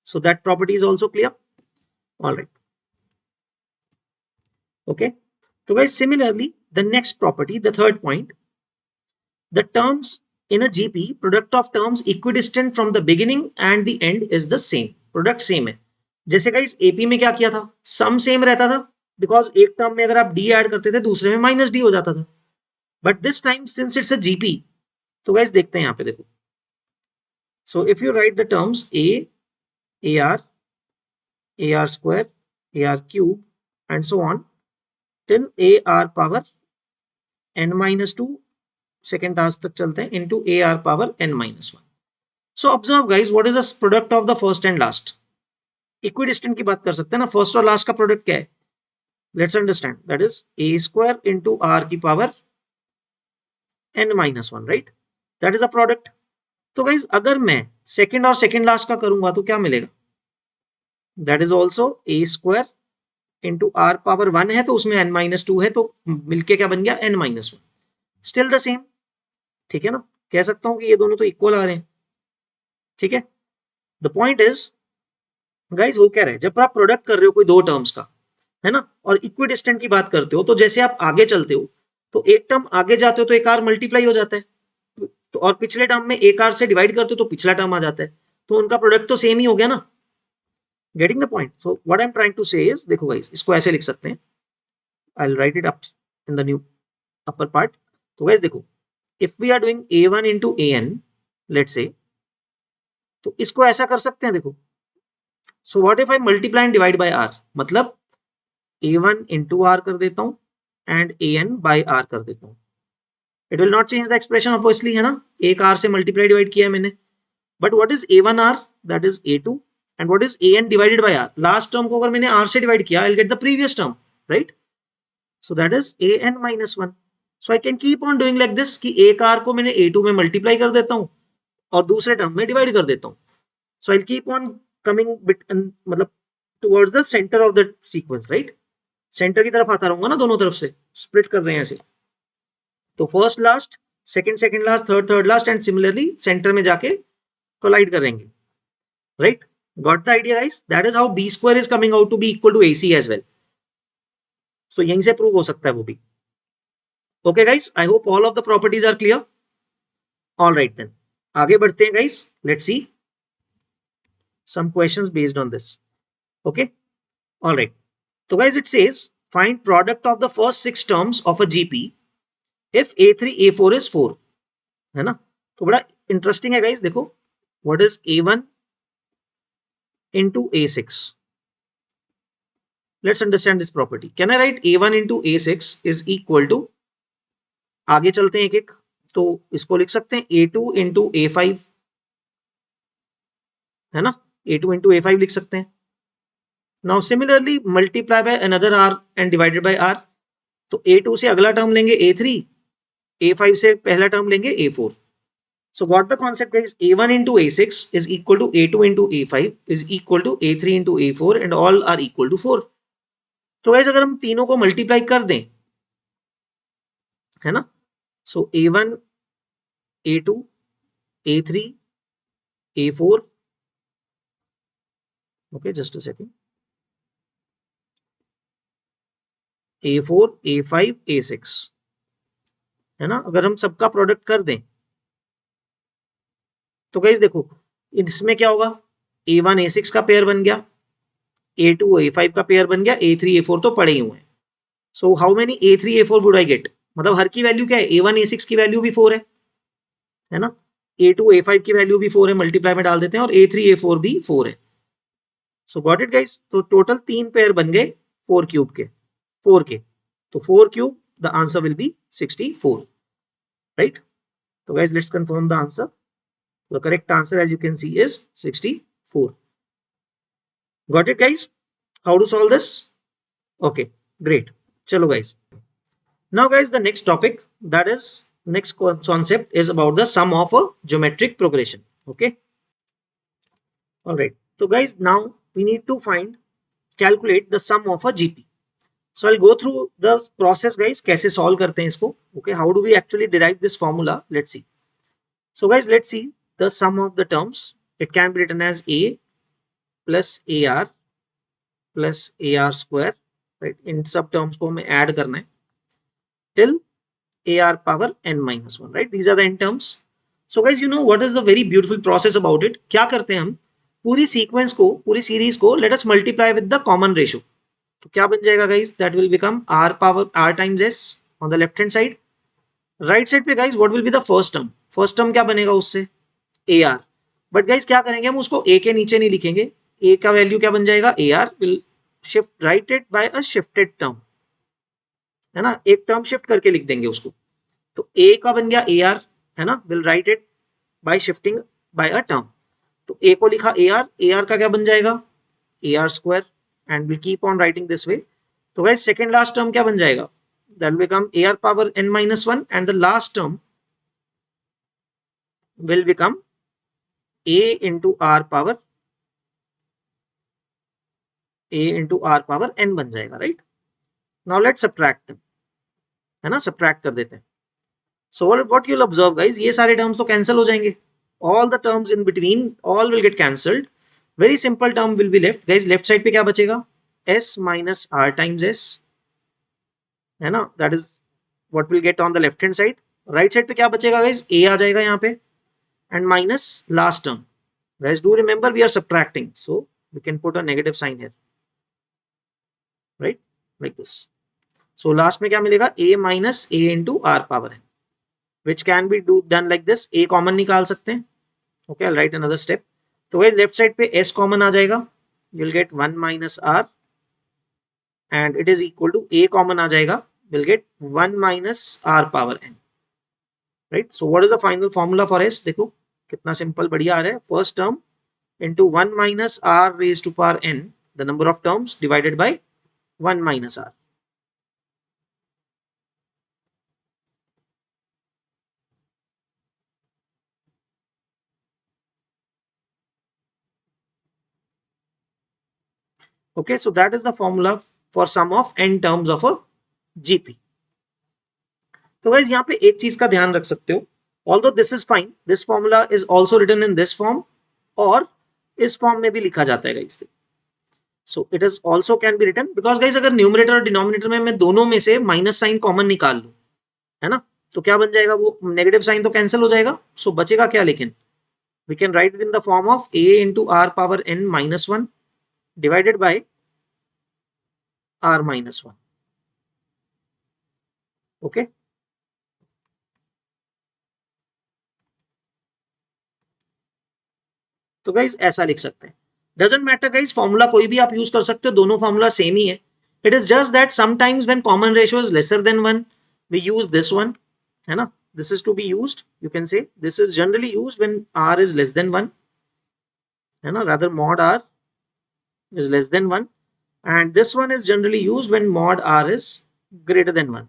So that property is also clear. All right. Okay. So guys, similarly, the next property, the third point, the terms in a GP, product of terms equidistant from the beginning and the end is the same. Product same है. जैसे guys AP में क्या किया था, सम same रहता था, because एक term में अगर आप डी ऐड करते थे दूसरे में माइनस डी हो जाता था. But this time since it's a GP, तो गाइस देखते हैं यहाँ पे, देखो. So if you right the terms A R square, AR cube and so on till AR power n minus 2 second task तक चलते हैं into AR power n minus 1. So observe guys, what is the product of the first and last? Equidistant की बात कर सकते हैं ना, first और लास्ट का प्रोडक्ट क्या है, let's understand, that is a square into r की power n minus 1, right. That is a product. तो गाइज अगर मैं सेकेंड और सेकेंड लास्ट का करूंगा तो क्या मिलेगा, that is also a square into r power 1 है तो उसमें n minus 2 है तो मिलके क्या बन गया, n minus 1. Still the same, ठीक है ना. कह सकता हूं कि ये दोनों तो इक्वल आ रहे हैं, ठीक है. द पॉइंट इज गाइस, वो कह रहे हैं जब आप प्रोडक्ट कर रहे हो कोई दो टर्म्स का, है ना, और इक्विडिस्टेंट की बात करते हो तो जैसे आप आगे चलते हो तो एक टर्म आगे जाते हो तो एक आर मल्टीप्लाई हो जाता है, तो और पिछले टर्म में एक आर से डिवाइड करते हो तो पिछला टर्म आ जाता है, तो उनका प्रोडक्ट तो सेम ही हो गया ना. Getting the point. So what I am trying to say is, देखो गाइस इसको ऐसे लिख सकते हैं, I will write it up in the new upper part. तो गाइस देखो, if we are doing a1 into an, let's say, तो इसको ऐसा कर सकते हैं, देखो. So what if I multiply and divide by r, मतलब a1 into r कर देता हूं एंड an by r कर देता हूं. It will not change the expression obviously, है ना, एक r से मल्टीप्लाई डिवाइड किया है मैंने. But what is a1r, that is a2, and what is an divided by r, last term को अगर मैंने r से डिवाइड किया, I will get the previous term, right. So that is an minus 1. So I can keep on doing like this, कि एक r को मैंने a2 में मल्टीप्लाई कर देता हूं और दूसरे टर्म में डिवाइड कर देता हूं. So I will keep on coming bit, मतलब towards the centre of the sequence, right. Centre की तरफ आता रहूंगा ना, दोनों तरफ से स्प्लिट कर रहे हैं ऐसे, तो first last, second second last, third third last, and similarly centre में जाके कोलाइड करेंगे, right. Got the idea guys? That is how b square is coming out to be equal to AC as well. So यहीं से prove हो सकता है वो भी. Okay guys, I hope all of the properties are clear. All right then, आगे बढ़ते हैं guys. Let's see some questions based on this. Okay, all right. So guys, it says find product of the first 6 terms of a GP if A3 A4 is 4, है ना. तो बड़ा interesting है guys, देखो, what is A1 into A6. Let's understand this property. Can I write A1 into A6 is equal to, आगे चलते हैं एक एक, तो इसको लिख सकते हैं A2 इंटू A5, है ना, A2 इंटू A5 लिख सकते हैं। Now similarly multiply by another R and divided by R, तो A2 से अगला टर्म लेंगे A3, A5 से पहला टर्म लेंगे A4. So what the concept guys, A1 into A6 is equal to A2 into A5 is equal to A3 into A4 and all are equal to 4. तो guys अगर हम तीनों को multiply कर दें, है ना, so A1, A2, A3, A4, okay, just a second, A4, A5, A6, है ना, अगर हम सबका प्रोडक्ट कर दें तो गाइस देखो इसमें क्या होगा, A1 A6 का पेयर बन गया, A2 A5 का पेयर बन गया, A3 A4 तो पड़े ही हुए हैं। So how many A3 A4 would I get, मतलब हर की वैल्यू क्या है, A1 A6 की वैल्यू भी 4 है ना, A2 A5 की वैल्यू भी 4 है, मल्टीप्लाई में डाल देते हैं, और A3 A4 भी 4 है। सो गॉट इट गाइस, तो टोटल 3 पेयर बन गए 4 क्यूब के, 4 के, तो 4 cube the answer will be 64, right. तो guys let's confirm the answer. The correct answer as you can see is 64. Got it guys? How to solve this? Okay, great. Chalo guys. Now guys, the next topic, that is next concept is about the sum of a geometric progression. Okay. All right. So guys, now we need to calculate the sum of a GP. So I'll go through the process guys, कैसे solve करते हैं इसको. Okay. How do we actually derive this formula? Let's see. So guys, let's see the sum of the terms. It can be written as A plus AR plus AR square, right? इन सब terms को हमें add करना है till AR power n minus 1, right? These are the n terms. So guys, you know what is the very beautiful process about it? क्या करते हैं हम, पूरी sequence को, पूरी series को let us multiply with the common ratio. तो क्या बन जाएगा guys? That will become R power R times S on the left hand side. Right side पे guys what will be the first term, first term क्या बनेगा उससे, A R, but guys क्या करेंगे हम उसको ए के नीचे नहीं लिखेंगे, ए का वैल्यू क्या बन जाएगा, A R will shift right it bye a shifted term, है ना, एक टर्म शिफ्ट करके लिख देंगे उसको, तो ए का बन गया ए आर, है ना, will write it by shifting by a term, तो ए को लिखा ए आर का क्या बन जाएगा, A R square, and will keep on writing this way. तो गाइज सेकेंड लास्ट टर्म क्या बन जाएगा, that will become AR power n minus 1, and the last term will become A into R power n बन जाएगा, right? Now let's subtract them, है ना, subtract कर देते हैं. So what you'll observe guys, ये सारे terms तो cancel हो जाएंगे, all the terms in between all will get cancelled, very simple term will be left guys. Left side पे क्या बचेगा, S minus R times S, है ना, that is what will get on the left hand side. Right side पे क्या बचेगा guys, A आ जाएगा यहाँ पे, and minus last term. Guys, do remember we are subtracting, so we can put a negative sign here, right, like this. So last में क्या मिलेगा, A minus A into R power n, which can be done like this. A common निकाल सकते हैं. Okay, I'll write another step. तो guys left side पे S common आ जाएगा, you'll get 1 minus R, and it is equal to A common आ जाएगा, we'll get 1 minus R power n, right? So what is the final formula for S? देखो कितना simple बढ़िया आ रहा है, first term into 1 minus R raised to power n, the number of terms, divided by 1 minus R. Okay, so that is the formula for sum of n terms of a GP. तो guys यहाँ पे एक चीज का ध्यान रख सकते हो, although this is fine, this formula is also written in this form, और इस फॉर्म में भी लिखा जाता है guys. So it is also can be written, because guys अगर न्यूमरेटर और डिनोमिनेटर में मैं दोनों में से माइनस साइन कॉमन निकाल लूं, है ना, तो क्या बन जाएगा, वो नेगेटिव साइन तो कैंसिल हो जाएगा, सो बचेगा क्या, लेकिन we can write it in the form of A into R power n minus 1 divided by R minus 1. Okay. तो गाइज ऐसा लिख सकते हैं, डजेंट मैटर गाइज, फॉर्मूला कोई भी आप यूज कर सकते हो, दोनों फॉर्मूला सेम ही है. It is just that sometimes when common ratio is lesser than 1 we use this one, है ना, this is to be used, you can say this is generally used when r is less than 1, rather mod r is less than 1, and this one is generally used when mod r is greater than 1,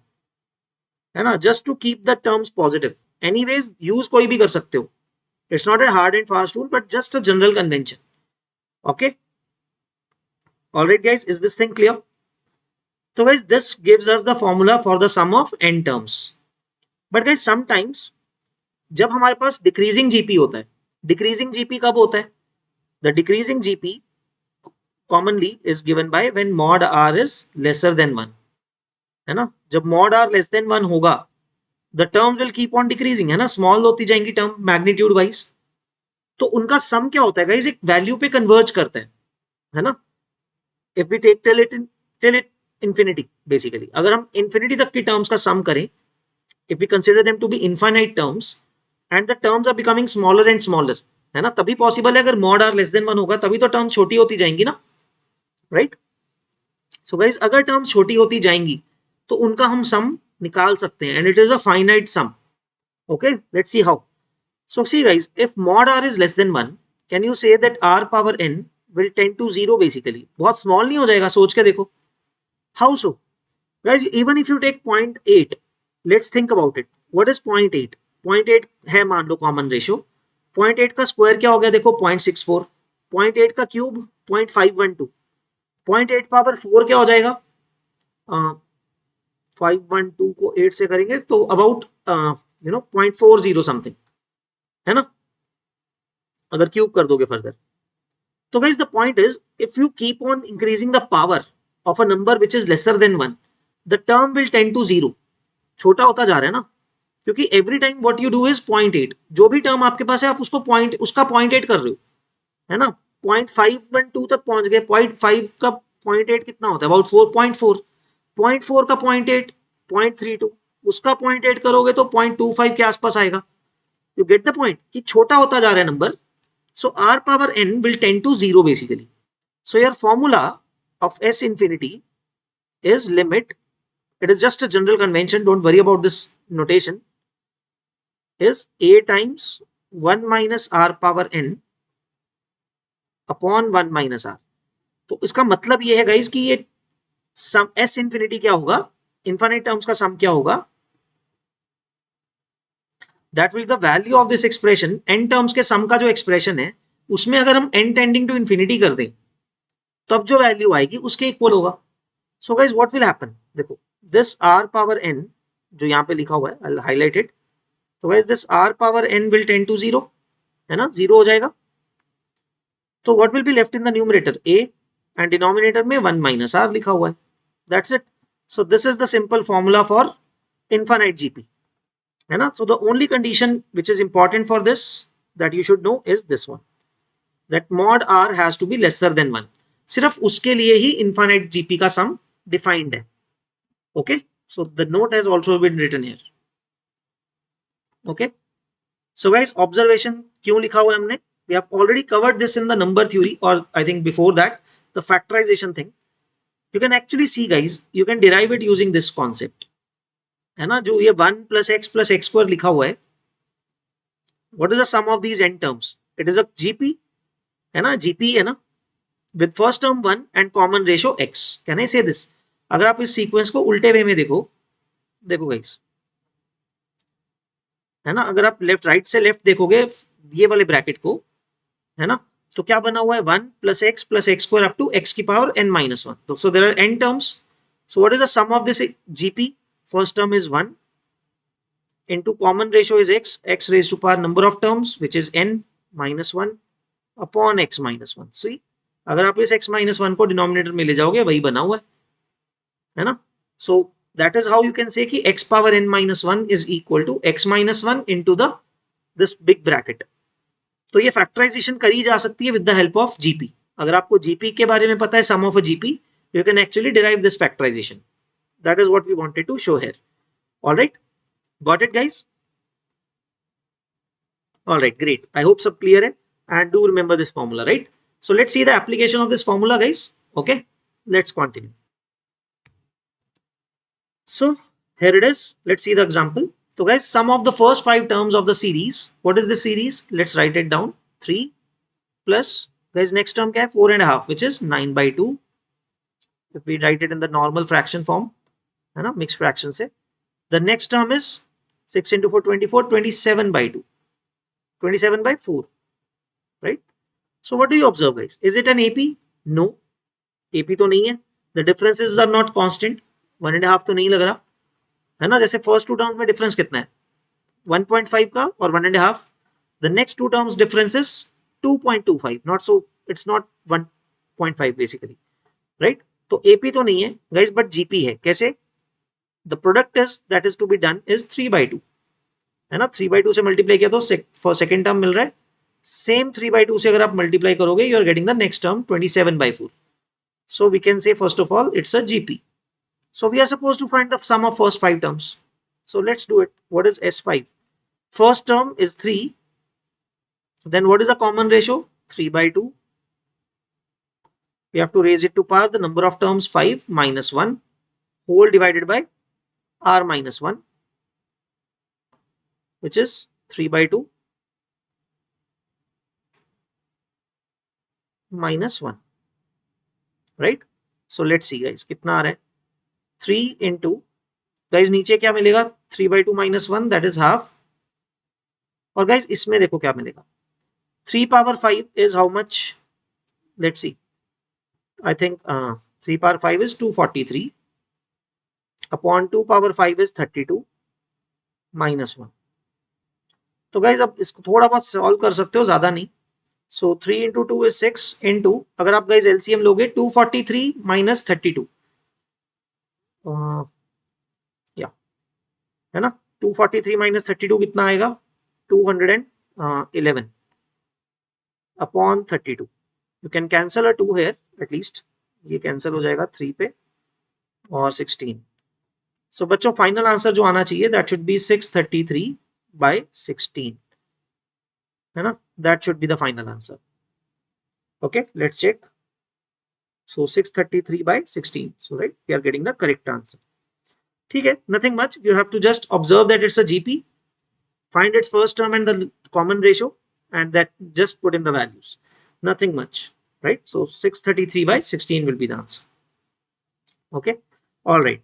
just to keep the terms positive. Anyways, use कोई भी कर सकते हो. It's not a hard and fast rule, but just a general convention. Okay. All right, guys. Is this thing clear? So, guys, this gives us the formula for the sum of n terms. But guys, sometimes जब हमारे पास decreasing GP होता है, decreasing GP कब होता है? The decreasing GP commonly is given by when mod r is lesser than 1. है ना? जब mod r less than 1 होगा, the terms will keep on decreasing, है ना? Small होती जाएंगी term magnitude wise. तो उनका सम क्या होता है गाइस? एक वैल्यू पे कन्वर्ज करता है ना? If we take till it infinity, basically, अगर हम infinity तक की terms का सम करें, if we consider them to be infinite terms and the terms are becoming smaller and smaller, है ना? तभी पॉसिबल है अगर mod r less than 1 होगा, तभी तो टर्म छोटी होती जाएंगी ना, राइट? सो गाइस, अगर टर्म्स छोटी होती जाएंगी तो उनका हम सम निकाल सकते हैं, and it is a finite sum. Okay, let's see how. So see guys, if mod r is less than 1, can you say that r power n will tend to 0 basically? बहुत small नहीं हो जाएगा? सोच के देखो. How so? Guys, even if you take 0.8, let's think about it. What is 0.8? 0.8 है मान लो common ratio. 0.8 का स्क्वायर क्या हो गया? देखो 0.64. 0.8 का क्यूब 0.512. 0.8 पावर 4 क्या हो जाएगा? 512 को 8 से करेंगे तो अबाउट 0.40 समथिंग, है ना, अगर क्यूब कर दोगे फर्दर. तो guys the point is, if you keep on increasing the power of a number which is lesser than 1, the term will tend to 0. छोटा होता जा रहा है ना, क्योंकि every time what you do is 0.8. जो भी टर्म आपके पास है आप उसको उसका 0.8 कर रहे हो, है ना. 0.512 तक पहुंच गए. 0.5 का 0.8 कितना होता है? अबाउट 4.4. 0.4 का 0.8 0.32, उसका 0.8 करोगे तो 0.25 के आसपास आएगा. You get the point कि छोटा होता जा रहा है number. So r power n will tend to 0 basically. So your formula of S infinity is limit. It is just a general convention. Don't worry about this notation. Is a times 1 minus r power n upon 1 minus r. तो इसका मतलब ये है guys कि ये सम S infinity क्या होगा? Infinite terms का सम क्या होगा? That will the value of this expression, n terms के सम का जो एक्सप्रेशन है उसमें अगर हम n टेंडिंग टू इन्फिनिटी कर दें तब जो वैल्यू आएगी उसके इक्वल होगा. So guys what will happen? देखो, दिस r पावर n जो यहाँ पे लिखा हुआ है, I'll highlight it. तो guys this r power n will tend to 0, है ना, 0 हो जाएगा. तो what will be left in the numerator? a, and denominator में 1 माइनस r लिखा हुआ है. That's it. So this is the simple formula for infinite GP, है ना. So the only condition which is important for this that you should know is this one, that mod r has to be lesser than 1. सिर्फ उसके लिए ही infinite GP का sum defined है. Okay, so the note has also been written here. Okay, so guys, observation क्यों लिखा हुआ है हमने? We have already covered this in the number theory, or I think before that the factorization thing. You can actually see guys, you can derive it using this concept, है ना. जो ये 1 plus x square लिखा हुआ है, what is the sum of these n terms? It is a GP, है ना, GP है ना, with first term 1 and common ratio x. Can I say this? अगर आप इस सीक्वेंस को उल्टे वे में देखो गाइस, है ना, अगर आप लेफ्ट राइट से लेफ्ट देखोगे ये वाले ब्रैकेट को, है ना, तो क्या बना हुआ है? 1 plus x square up to x की power n minus 1. So there are n terms. So what is the sum of this GP? First term is 1 into common ratio is x raised to power number of terms which is n minus 1 upon x minus 1. See, अगर आप इस x minus 1 को denominator में ले जाओगे वही बना हुआ है ना. So that is how you can say कि x power n minus 1 is equal to x minus 1 into the this big bracket. तो ये फैक्टराइजेशन करी जा सकती है with the help of GP. अगर आपको GP के बारे में पता है, sum of a GP, you can actually derive this factorization. That is what we wanted to show here. All right, got it guys? All right, great. I hope सब clear है, and do remember this formula, right? So let's see the application of this formula guys. Okay, let's continue. So here it is. Let's see the example. So guys, sum of the first 5 terms of the series. What is the series? Let's write it down. 3 plus, guys, next term क्या है? 4.5, which is 9 by 2. If we write it in the normal fraction form, है ना, mixed fraction से. The next term is 6 into 4, 24, 27 by 2. 27 by 4, right? So what do you observe, guys? Is it an AP? No. AP तो नहीं है. The differences are not constant. 1.5 तो नहीं लग रहा है ना. जैसे फर्स्ट टू टर्म्स में डिफरेंस कितना है? 1.5 का और 1.5. The next two terms difference is 2.25. Not so, it's not 1.5 basically, right? तो AP तो नहीं है guys, but GP है. कैसे? The product is that is to be done is 3 by 2, है ना. 3 by 2 से मल्टीप्लाई किया तो फॉर सेकेंड टर्म मिल रहा है. सेम 3 by 2 से अगर आप मल्टीप्लाई करोगे, you are getting the next term 27 by 4. So we can say first of all it's a GP. So we are supposed to find the sum of first 5 terms. So let's do it. What is S5? First term is 3. Then what is the common ratio? 3 by 2. We have to raise it to power. The number of terms 5 minus 1 whole divided by r minus 1, which is 3 by 2 minus 1, right? So let's see guys, कितना आ रहा है? 3 into, guys नीचे क्या मिलेगा? 3 by 2 minus 1, that is half. और guys इसमें देखो क्या मिलेगा? 3 power 5 is how much? Let's see. I think 3 power 5 is 243 upon 2 power 5 is 32 minus 1. तो guys अब इसको थोड़ा बहुत सॉल्व कर सकते हो, ज्यादा नहीं. So 3 into 2 is 6 into, अगर आप guys LCM लोगे 243 minus 32, या है ना. 243 minus 32 कितना आएगा? 211 upon 32. You can cancel a 2 here at least. ये कैंसिल हो जाएगा 3 पे और 16. So बच्चों फाइनल आंसर जो आना चाहिए that should be 633 by 16, है ना. That should be the final answer. Okay, let's check. So 633 by 16. So right, we are getting the correct answer. ठीक है, nothing much. You have to just observe that it's a GP, find its first term and the common ratio, and that just put in the values. Nothing much, right? So 633 by 16 will be the answer. Okay, all right.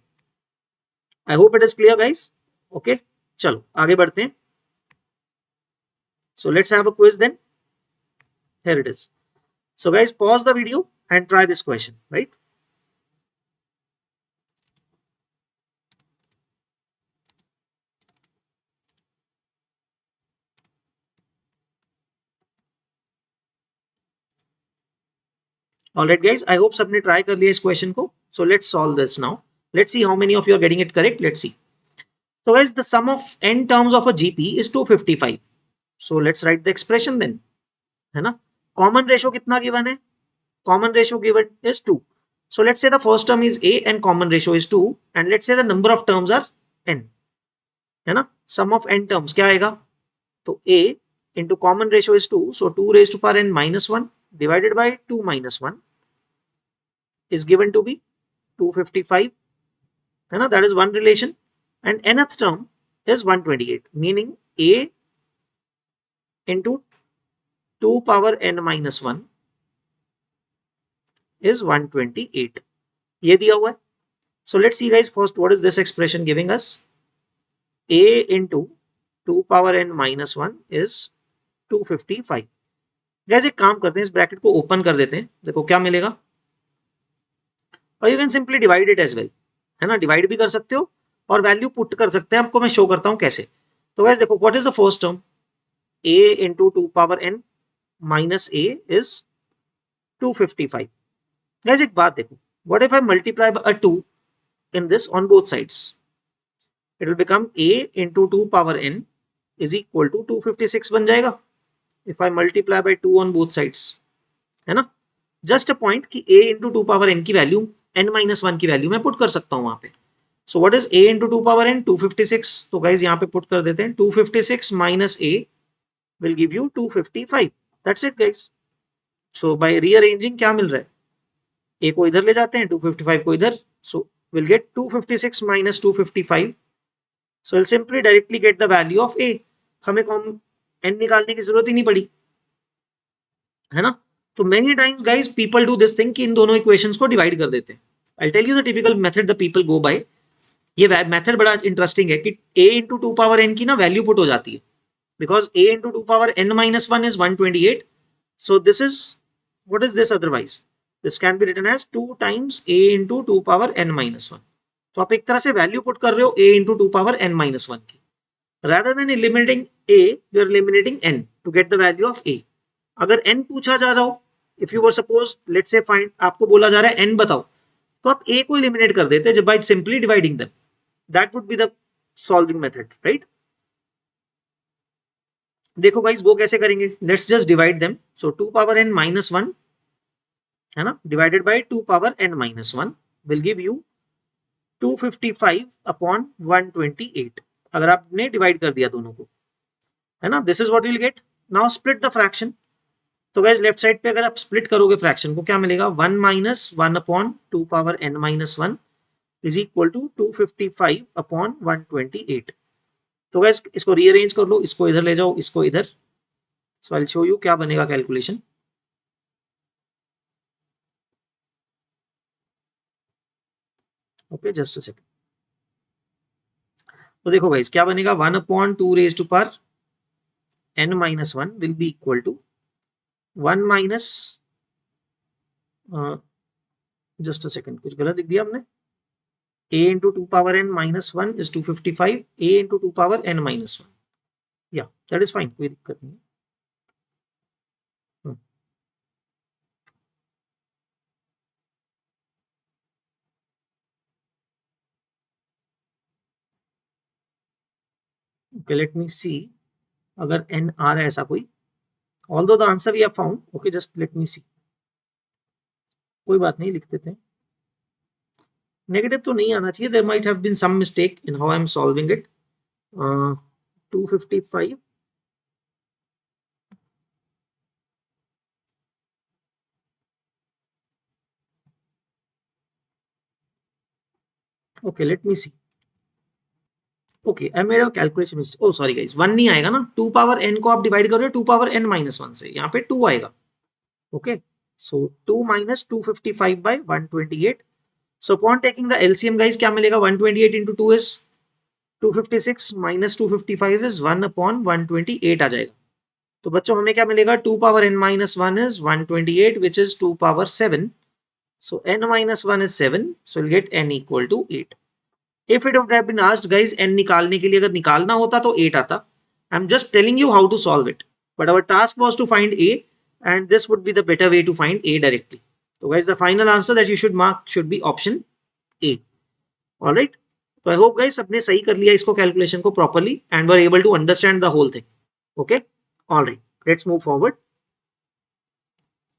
I hope it is clear, guys. Okay, चलो आगे बढ़ते हैं. So let's have a quiz then. Here it is. So guys, pause the video and try this question, right? All right, guys. I hope सबने try कर लिया इस question को. So let's solve this now. Let's see how many of you are getting it correct. Let's see. So guys, the sum of n terms of a GP is 255. So let's write the expression then. है ना? Common ratio कितना given है? Common ratio given is 2. So let's say the first term is A and common ratio is 2, and let's say the number of terms are n. है ना? Sum of n terms क्या आएगा? तो A into common ratio is 2, so 2 raised to power n minus 1 divided by 2 minus 1 is given to be 255, है ना. That is one relation, and nth term is 128, meaning A into 2 power n minus 1 is 128. ये दिया हुआ है. So let's see guys, first what is this expression giving us? A into 2 power n minus 1 is 255. Guys एक काम करते हैं, इस bracket को ओपन कर देते हैं. देखो क्या मिलेगा, और you can simply divide it as well, है ना. डिवाइड भी कर सकते हो और वैल्यू पुट कर सकते हैं. आपको मैं शो करता हूं कैसे. तो गाइस देखो, what is the first term? A into 2 power n minus A is 255. Guys एक बात देखो, what if I multiply by a 2 in this on both sides? It will become A into 2 power n is equal to 256 बन जाएगा if I multiply by 2 on both sides, है ना. Just a point कि A into 2 power n की value n minus 1 की value मैं put कर सकता हूं वहां पे. So what is A into 2 power n? 256. तो गाइज यहाँ पे पुट कर देते हैं. 256 minus A will give you 255. That's it guys. So by rearranging क्या मिल रहा है? A को इधर ले जाते हैं, 255 को इधर. So we'll get 256 minus 255 So I'll simply directly get the value of a. हमें n निकालने की जरूरत ही नहीं पड़ी, है ना? तो many times guys people do this thing कि इन दोनों इक्वेशंस को डिवाइड कर देते हैं. I'll tell you the typical method the people go by. ये मेथड बड़ा इंटरेस्टिंग है कि a into two power n की ना वैल्यू पुट हो जाती है, because a into two power n minus one is 128. So this is what is this otherwise? This can be written as 2 times a into 2 power n minus 1. तो आप एक तरह से वैल्यू पुट कर रहे हो a into 2 power n minus 1 की. Rather than eliminating a, you are eliminating n to get the value of a. अगर n पूछा जा रहा हो, if you were suppose let's say find, आपको बोला जा रहा है n बताओ, तो आप a को eliminate कर देते जब by simply dividing them. That would be the solving method, right? देखो गाइस वो कैसे करेंगे, let's just divide them. So 2 power n minus one है ना, divided by 2 power n minus one will give you 255 upon 128. अगर आपने divide कर दिया दोनों को, है ना, this is what will get. Now split the fraction. तो गाइस लेफ्ट साइड पे अगर आप स्प्लिट करोगे फ्रैक्शन को, क्या मिलेगा, 1 minus 1 upon 2 power n minus one is equal to 255 upon 128. तो गाइस इसको रीअरेंज कर लो, इसको इधर ले जाओ, इसको इधर. So I will show you क्या बनेगा calculation. Okay just a second. तो देखो गाइस क्या बनेगा, 1 upon 2 raise to power n minus one will be equal to 1 minus, just a second, कुछ गलत लिख दिया हमने. a into 2 power n minus 1 is 255. a into 2 power n minus 1. Yeah, that is fine, कोई दिक्कत नहीं. Okay, let me see. अगर n आ रहा है ऐसा कोई, although the answer we have found. Okay, just let me see. कोई बात नहीं, लिख देते हैं. नेगेटिव तो नहीं आना चाहिए. There might have been some mistake in how I am solving it. 255. Okay, let me see. Okay, I made a calculation mistake. Oh sorry guys, 1 नहीं आएगा ना. 2 पावर n को आप डिवाइड कर रहे हो 2 पावर n माइनस वन से, यहाँ पे 2 आएगा. Okay, so 2 minus 255 by 128. So upon taking the LCM guys क्या मिलेगा, 128 into 2 is 256 minus 255 is 1 upon 128 आ जाएगा. तो बच्चों हमें क्या मिलेगा, 2 power n minus 1 is 128 which is 2 power 7. So n minus 1 is 7, so we'll get n equal to 8. If it would have been asked guys n निकालने के लिए, अगर निकालना होता तो 8 आता. I'm just telling you how to solve it. But our task was to find a, and this would be the better way to find a directly. So guys the final answer that you should mark should be option A. Alright. So I hope guys सबने सही कर लिया इसको calculation को properly and were able to understand the whole thing. Okay. Alright. Let's move forward.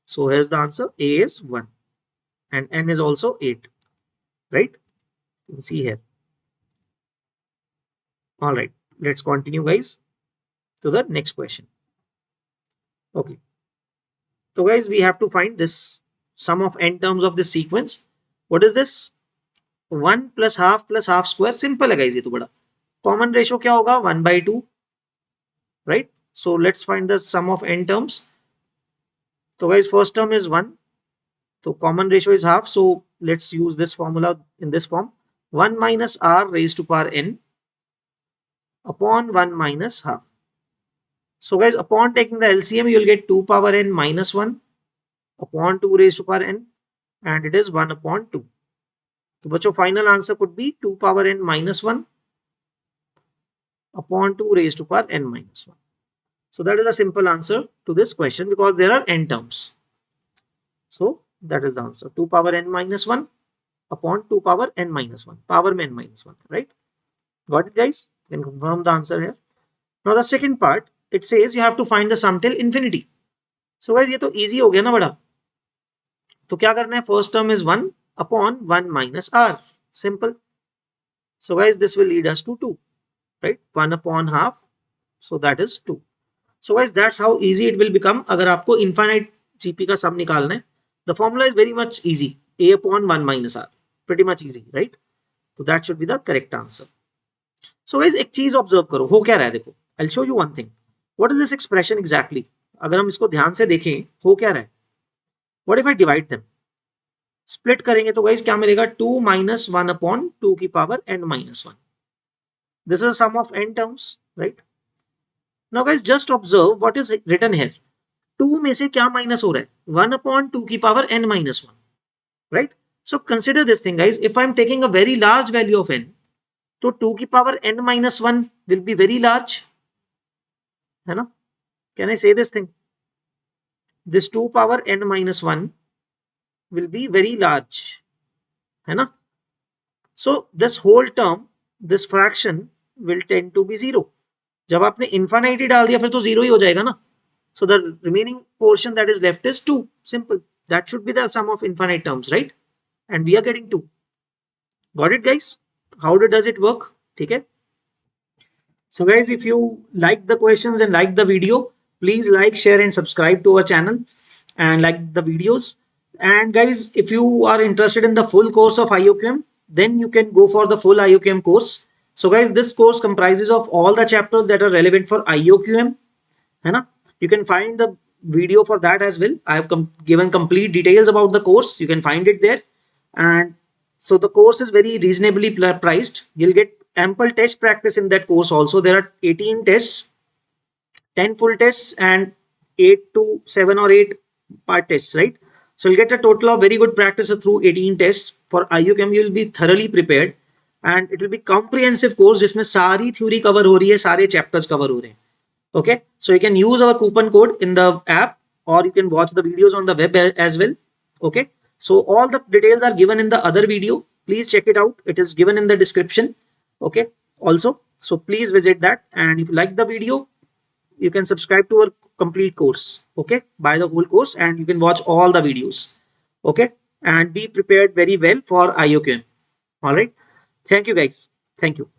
So here's the answer. A is 1 and n is also 8. Right. You can see here. All right, let's continue guys to the next question. Okay, so guys we have to find this sum of n terms of this sequence. What is this? 1 plus half square. Simple है guys, ये तो बड़ा. Common ratio क्या होगा, 1 by 2, right? So let's find the sum of n terms. So guys first term is 1, so common ratio is half, so let's use this formula in this form. 1 minus r raised to power n upon 1 minus half. So guys upon taking the LCM you will get 2 power n minus 1 upon 2 raised to power n, and it is 1 upon 2. So बच्चों final answer could be 2 power n minus 1 upon 2 raised to power n minus 1. So that is a simple answer to this question because there are n terms. So that is the answer, 2 power n minus 1 upon 2 power n minus 1, power में n minus 1, right? Got it guys? You can confirm the answer here. Now the second part, it says you have to find the sum till infinity. So guys ये तो easy हो गया ना बड़ा. तो क्या करना है, first term is 1 upon 1 minus r. Simple. So guys this will lead us to 2, right? 1 upon half, so that is 2. So guys that's how easy it will become. अगर आपको infinite GP का sum निकालना है, the formula is very much easy. A upon 1 minus r, pretty much easy, right? So that should be the correct answer. So guys एक चीज observe करो, हो क्या रहा है देखो, I show you one thing, what is this expression exactly. अगर हम इसको ध्यान से देखें, हो क्या रहा है, what if I divide them, split करेंगे तो गाइस क्या मिलेगा, 2 माइनस 1 अपॉन 2 की power n minus 1, this is sum of n terms, right. Now guys just observe what is written here, 2 में से क्या माइनस हो रहा है, 1 अपॉन 2 की power n minus 1, right. So consider this thing guys, if I am taking a very large value of n, तो 2 की power n minus 1 will be very large, है ना। कैन आई से this thing, this 2 power n minus 1 will be very large, है ना। so this whole term, this fraction will tend to be zero, जब आपने infinite ही डाल दिया फिर तो zero ही हो जाएगा ना। so the remaining portion that is left is 2, simple, that should be the sum of infinite terms, right, and we are getting 2. got it guys, how does it work, ठीक है। So guys, if you like the questions and like the video, please like, share and subscribe to our channel and like the videos. And guys, if you are interested in the full course of IOQM, then you can go for the full IOQM course. So guys, this course comprises of all the chapters that are relevant for IOQM, है ना। You can find the video for that as well. I have given complete details about the course. You can find it there. And so the course is very reasonably priced. You'll get ample test practice in that course also. There are 18 tests, 10 full tests and 8 to 7 or 8 part tests, right? So you'll get a total of very good practice through 18 tests. For IUChem you'll be thoroughly prepared and it will be comprehensive course जिसमें सारी theory cover हो रही है, सारे chapters cover हो रहे हैं. Okay, so you can use our coupon code in the app or you can watch the videos on the web as well. Okay, so all the details are given in the other video, please check it out, it is given in the description. Okay, also, so please visit that, and if you like the video you can subscribe to our complete course. Okay, buy the whole course and you can watch all the videos. Okay, and be prepared very well for IOQM. All right, thank you guys, thank you.